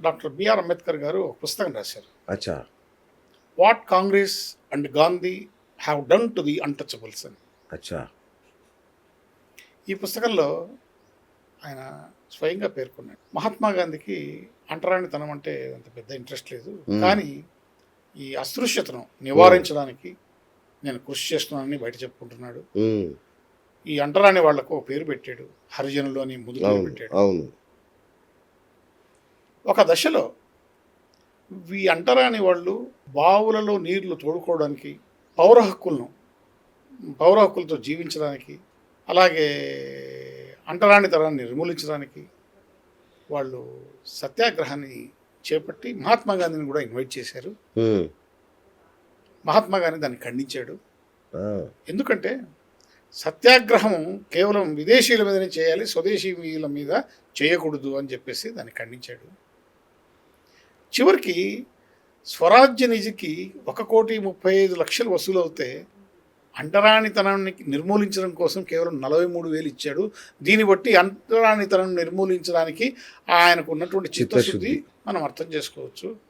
Doctor BR Ambedkar గారు ఒక పుస్తకం రాశారు. అచ్చా! What Congress and Gandhi have done to the untouchables అని. అచ్చా! ఈ పుస్తకంలో ఆయన స్వయంగా పేర్కొన్నాడు. మహాత్మా గాంధీకి అంటరానితనం అంటే అంత పెద్ద ఇంట్రెస్ట్ లేదు. కానీ ఈ అస్పృశ్యతను నివారించడానికి నేను కృషి చేస్తున్నానని బయట చెప్పుకుంటున్నాడు. హ్మ్. ఈ అంటరాని వాళ్లకు ఒక పేరు పెట్టాడు. హరిజనులు అని ముద్దు పేరు అవును. పెట్టాడు. అవును. ఒక దశలో ఈ అంటరాని వాళ్ళు బావులలో నీళ్లు తోడుకోవడానికి, పౌర హక్కులతో జీవించడానికి, అలాగే అంటరానితనాన్ని నిర్మూలించడానికి వాళ్ళు సత్యాగ్రహాన్ని చేపట్టి మహాత్మా గాంధీని కూడా ఇన్వైట్ చేశారు. హ్మ్. మహాత్మా గాంధీ దాన్ని ఖండించాడు. ఆ! ఎందుకంటే సత్యాగ్రహం కేవలం విదేశీయుల మీదనే చేయాలి, స్వదేశీయుల మీద చేయకూడదు అని చెప్పేసి దాన్ని ఖండించాడు. చివరికి స్వరాజ్య నిధికి 1,35,00,000 వసూలు అవుతే అంటరానితనాన్ని నిర్మూలించడం కోసం కేవలం 43,000 ఇచ్చాడు. దీన్ని బట్టి అంటరానితనం నిర్మూలించడానికి ఆయనకు ఉన్నటువంటి చిత్తశుద్ధి మనం అర్థం చేసుకోవచ్చు.